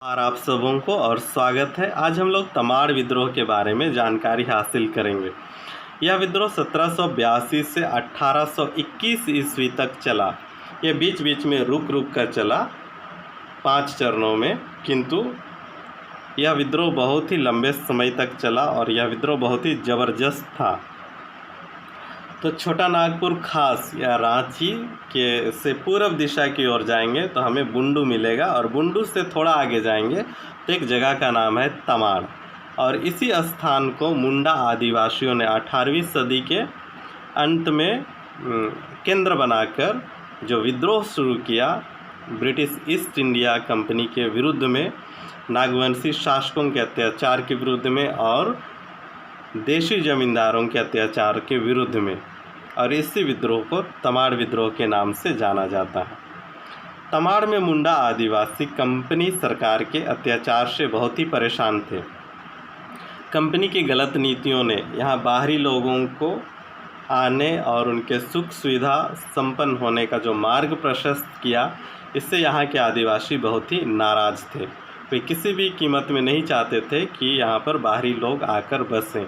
और आप सबों को और स्वागत है। आज हम लोग तमाड़ विद्रोह के बारे में जानकारी हासिल करेंगे। यह विद्रोह 1782 से 1821 ईस्वी तक चला। यह बीच बीच में रुक रुक कर चला 5 चरणों में, किंतु यह विद्रोह बहुत ही लंबे समय तक चला और यह विद्रोह बहुत ही ज़बरदस्त था। तो छोटा नागपुर खास या रांची के से पूर्व दिशा की ओर जाएंगे तो हमें बुंडू मिलेगा, और बुंडू से थोड़ा आगे जाएंगे तो एक जगह का नाम है तमाड़। और इसी स्थान को मुंडा आदिवासियों ने 18वीं सदी के अंत में केंद्र बनाकर जो विद्रोह शुरू किया ब्रिटिश ईस्ट इंडिया कंपनी के विरुद्ध में, नागवंशी शासकों के अत्याचार के विरुद्ध में और देशी जमींदारों के अत्याचार के विरुद्ध में, और इसी विद्रोह को तमाड़ विद्रोह के नाम से जाना जाता है। तमाड़ में मुंडा आदिवासी कंपनी सरकार के अत्याचार से बहुत ही परेशान थे। कंपनी की गलत नीतियों ने यहाँ बाहरी लोगों को आने और उनके सुख सुविधा संपन्न होने का जो मार्ग प्रशस्त किया, इससे यहाँ के आदिवासी बहुत ही नाराज़ थे। वे किसी भी कीमत में नहीं चाहते थे कि यहाँ पर बाहरी लोग आकर बसें।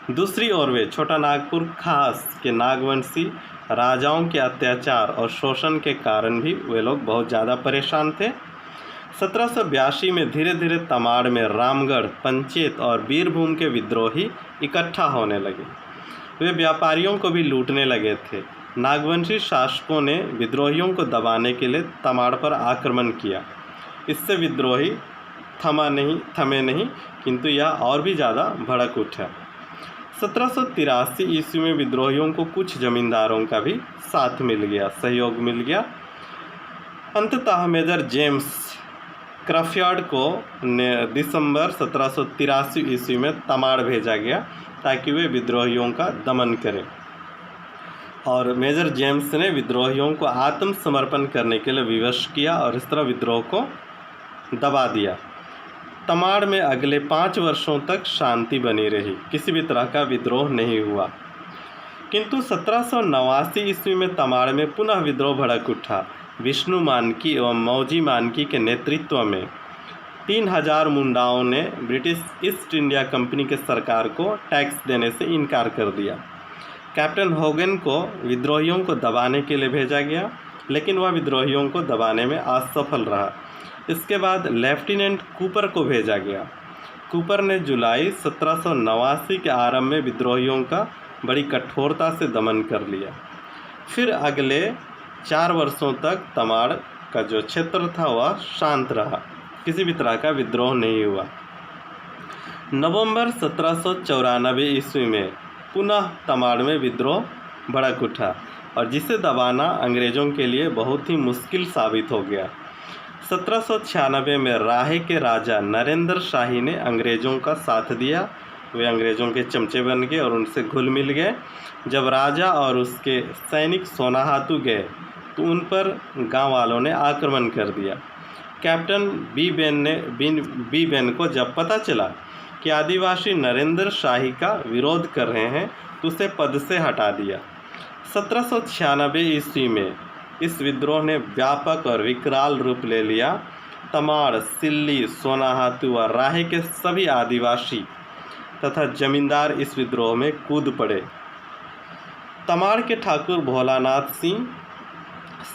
दूसरी ओर वे छोटा नागपुर खास के नागवंशी राजाओं के अत्याचार और शोषण के कारण भी वे लोग बहुत ज़्यादा परेशान थे। 1782 में धीरे धीरे तमाड़ में रामगढ़, पंचेत और बीरभूम के विद्रोही इकट्ठा होने लगे। वे व्यापारियों को भी लूटने लगे थे। नागवंशी शासकों ने विद्रोहियों को दबाने के लिए तमाड़ पर आक्रमण किया। इससे विद्रोही थमे नहीं, किंतु यह और भी ज़्यादा भड़क उठा। 1783 ईस्वी में विद्रोहियों को कुछ जमींदारों का भी साथ मिल गया, सहयोग मिल गया। अंततः मेजर जेम्स क्रफर्ड को दिसंबर 1783 ईस्वी में तमाड़ भेजा गया ताकि वे विद्रोहियों का दमन करें, और मेजर जेम्स ने विद्रोहियों को आत्मसमर्पण करने के लिए विवश किया और इस तरह विद्रोह को दबा दिया। तमाड़ में अगले 5 वर्षों तक शांति बनी रही, किसी भी तरह का विद्रोह नहीं हुआ। किंतु 1789 ईस्वी में तमाड़ में पुनः विद्रोह भड़क उठा। विष्णु मानकी एवं मौजी मानकी के नेतृत्व में 3000 मुंडाओं ने ब्रिटिश ईस्ट इंडिया कंपनी के सरकार को टैक्स देने से इनकार कर दिया। कैप्टन होगन को विद्रोहियों को दबाने के लिए भेजा गया, लेकिन वह विद्रोहियों को दबाने में असफल रहा। इसके बाद लेफ्टिनेंट कूपर को भेजा गया। कूपर ने जुलाई 1789 के आरंभ में विद्रोहियों का बड़ी कठोरता से दमन कर लिया। फिर अगले 4 वर्षों तक तमाड़ का जो क्षेत्र था वह शांत रहा, किसी भी तरह का विद्रोह नहीं हुआ। नवंबर 1794 ईस्वी में पुनः तमाड़ में विद्रोह भड़क उठा, और जिसे दबाना अंग्रेज़ों के लिए बहुत ही मुश्किल साबित हो गया। 1796 में राहे के राजा नरेंद्र शाही ने अंग्रेज़ों का साथ दिया। वे अंग्रेज़ों के चमचे बन गए और उनसे घुल मिल गए। जब राजा और उसके सैनिक सोनाहातू गए तो उन पर गांव वालों ने आक्रमण कर दिया। कैप्टन बी बेन को जब पता चला कि आदिवासी नरेंद्र शाही का विरोध कर रहे हैं तो उसे पद से हटा दिया। 1796 ईस्वी में इस विद्रोह ने व्यापक और विकराल रूप ले लिया। तमाड़, सिल्ली, सोनाहातू और राहे के सभी आदिवासी तथा जमींदार इस विद्रोह में कूद पड़े। तमाड़ के ठाकुर भोलानाथ सिंह,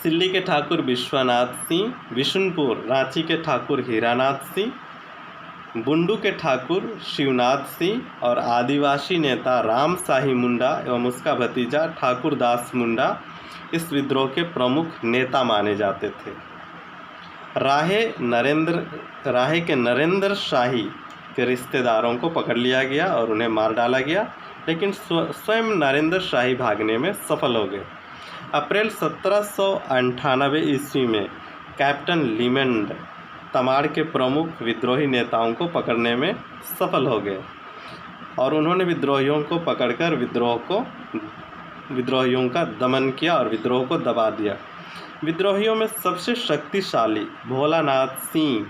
सिल्ली के ठाकुर विश्वनाथ सिंह, विशुनपुर रांची के ठाकुर हीरानाथ सिंह, बुंडू के ठाकुर शिवनाथ सिंह और आदिवासी नेता राम शाही मुंडा एवं उसका भतीजा ठाकुर दास मुंडा इस विद्रोह के प्रमुख नेता माने जाते थे। राहे के नरेंद्र शाही के रिश्तेदारों को पकड़ लिया गया और उन्हें मार डाला गया, लेकिन स्वयं नरेंद्र शाही भागने में सफल हो गए। अप्रैल 1798 ईस्वी में कैप्टन लिमेंड तमाड़ के प्रमुख विद्रोही नेताओं को पकड़ने में सफल हो गए, और उन्होंने विद्रोहियों को पकड़कर विद्रोहियों का दमन किया और विद्रोह को दबा दिया। विद्रोहियों में सबसे शक्तिशाली भोलानाथ सिंह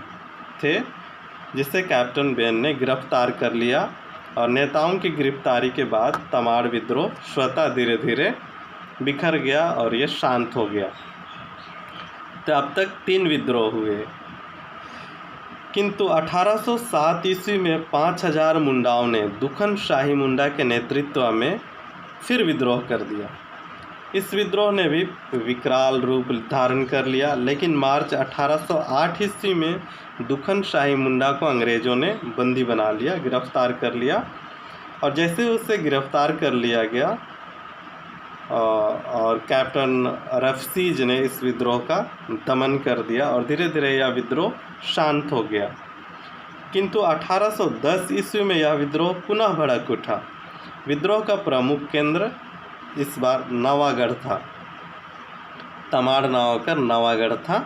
थे, जिसे कैप्टन बेन ने गिरफ्तार कर लिया, और नेताओं की गिरफ्तारी के बाद तमाड़ विद्रोह स्वतः धीरे धीरे बिखर गया और ये शांत हो गया। तो अब तक 3 विद्रोह हुए। किंतु 1807 ईस्वी में 5000 मुंडाओं ने दुखन शाही मुंडा के नेतृत्व में फिर विद्रोह कर दिया। इस विद्रोह ने भी विकराल रूप धारण कर लिया, लेकिन मार्च 1808 ईस्वी में दुखन शाही मुंडा को अंग्रेज़ों ने बंदी बना लिया, गिरफ्तार कर लिया। और जैसे उसे गिरफ्तार कर लिया गया और कैप्टन रफसीज ने इस विद्रोह का दमन कर दिया और धीरे धीरे यह विद्रोह शांत हो गया। किंतु 1810 ईस्वी में यह विद्रोह पुनः भड़क उठा। विद्रोह का प्रमुख केंद्र इस बार नवागढ़ था। तमाड़ नाव का नवागढ़ था।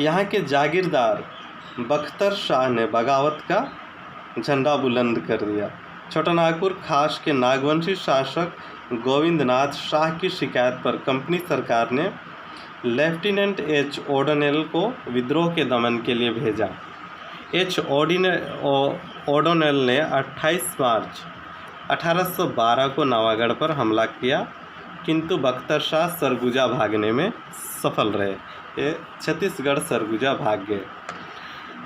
यहाँ के जागीरदार बख्तर शाह ने बगावत का झंडा बुलंद कर दिया। छोटानागपुर खास के नागवंशी शासक गोविंदनाथ शाह की शिकायत पर कंपनी सरकार ने लेफ्टिनेंट एच ओडोनेल को विद्रोह के दमन के लिए भेजा। एच ओडोनेल ने 28 मार्च 1812 को नवागढ़ पर हमला किया, किंतु बख्तर शाह सरगुजा भागने में सफल रहे। ये छत्तीसगढ़ सरगुजा भाग गए।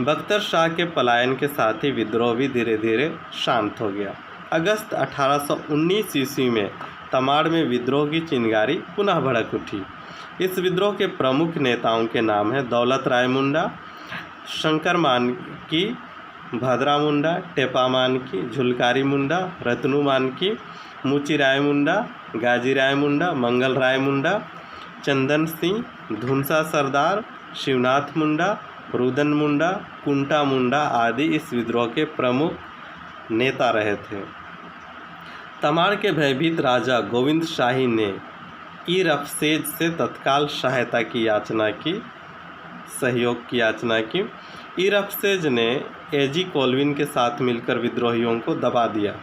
बख्तर शाह के पलायन के साथ ही विद्रोह भी धीरे धीरे शांत हो गया। अगस्त 1819 ईस्वी में तमाड़ में विद्रोह की चिंगारी पुनः भड़क उठी। इस विद्रोह के प्रमुख नेताओं के नाम हैं दौलत राय मुंडा, शंकर मानकी, भद्रा मुंडा, टेपा मानकी, झुलकारी मुंडा, रतनू मानकी, मुची राय मुंडा, गाजी राय मुंडा, मंगल राय मुंडा, चंदन सिंह, धुनसा सरदार, शिवनाथ मुंडा, रुदन मुंडा, कुंटा मुंडा आदि इस विद्रोह के प्रमुख नेता रहे थे। तमाड़ के भयभीत राजा गोविंद शाही ने ई रफसेज से तत्काल सहायता की याचना की, सहयोग की याचना की। ई रफसेज ने एजी कोलविन के साथ मिलकर विद्रोहियों को दबा दिया।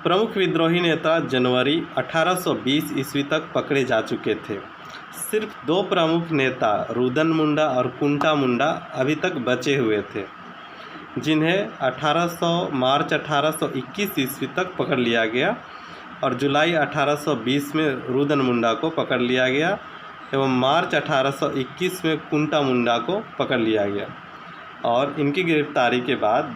प्रमुख विद्रोही नेता जनवरी 1820 ईस्वी तक पकड़े जा चुके थे। सिर्फ 2 प्रमुख नेता रुदन मुंडा और कुंटा मुंडा अभी तक बचे हुए थे, जिन्हें मार्च 1821 ईस्वी तक पकड़ लिया गया और जुलाई 1820 में रुदन मुंडा को पकड़ लिया गया एवं मार्च 1821 में कुंटा मुंडा को पकड़ लिया गया। और इनकी गिरफ्तारी के बाद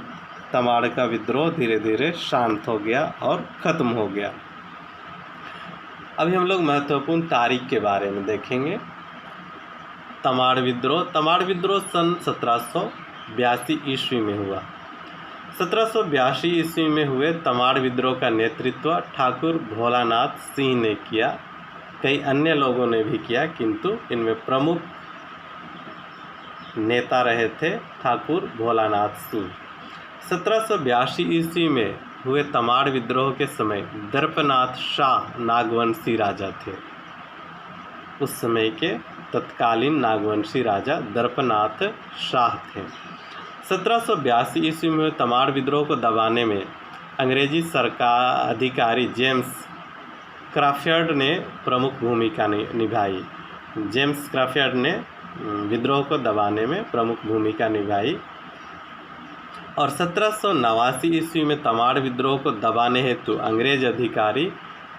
तमाड़ का विद्रोह धीरे धीरे शांत हो गया और ख़त्म हो गया। अभी हम लोग महत्वपूर्ण तारीख के बारे में देखेंगे। तमाड़ विद्रोह सन 1782 ईस्वी में हुआ। 1782 ईस्वी में हुए तमाड़ विद्रोह का नेतृत्व ठाकुर भोलानाथ सिंह ने किया। कई अन्य लोगों ने भी किया, किंतु इनमें प्रमुख नेता रहे थे ठाकुर भोलानाथ सिंह। 1782 ईस्वी में हुए तमाड़ विद्रोह के समय दर्पनाथ शाह नागवंशी राजा थे। उस समय के तत्कालीन नागवंशी राजा दर्पनाथ शाह थे। 1782 ईस्वी में हुए तमाड़ विद्रोह को दबाने में अंग्रेजी सरकार अधिकारी जेम्स क्राफर्ड ने प्रमुख भूमिका निभाई। जेम्स क्राफर्ड ने विद्रोह को दबाने में प्रमुख भूमिका निभाई और 1789 ईस्वी में तमाड़ विद्रोह को दबाने हेतु अंग्रेज अधिकारी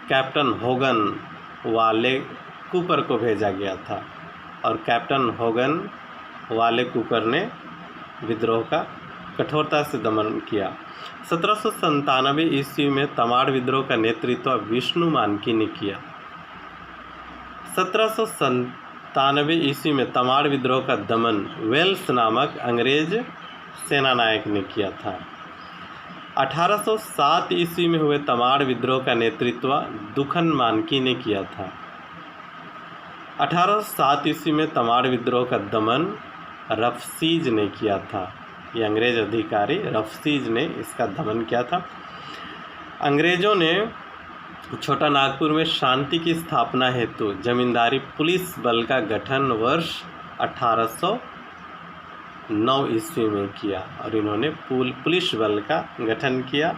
कैप्टन होगन वाले कूपर को भेजा गया था और कैप्टन होगन वाले कूपर ने विद्रोह का कठोरता से दमन किया। 1797 ईस्वी में तमाड़ विद्रोह का नेतृत्व विष्णु मानकी ने किया। 1797 ईस्वी में तमाड़ विद्रोह का दमन वेल्स नामक अंग्रेज सेनानायक ने किया था। 1807 ईस्वी में हुए तमाड़ विद्रोह का नेतृत्व दुखन मानकी ने किया था। 1807 ईस्वी में तमाड़ विद्रोह का दमन रफसीज ने किया था। ये अंग्रेज अधिकारी रफसीज ने इसका दमन किया था। अंग्रेज़ों ने छोटा नागपुर में शांति की स्थापना हेतु जमींदारी पुलिस बल का गठन वर्ष 1809 ईस्वी में किया और इन्होंने पुलिस बल का गठन किया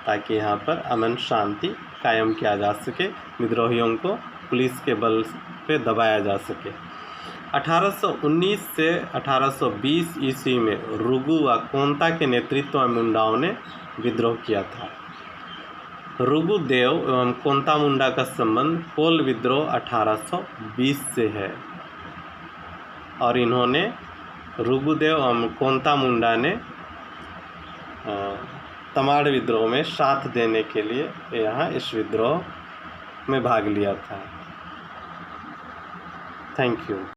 ताकि यहाँ पर अमन शांति कायम किया जा सके, विद्रोहियों को पुलिस के बल पे दबाया जा सके। 1819 से 1820 ईस्वी में रुगु व कोंता के नेतृत्व में मुंडाओं ने विद्रोह किया था। रुगु देव एवं कोंता मुंडा का संबंध कोल विद्रोह 1820 से है और इन्होंने रुगुदेव कोंता मुंडा ने तमाड़ विद्रोह में साथ देने के लिए यहाँ इस विद्रोह में भाग लिया था। Thank you.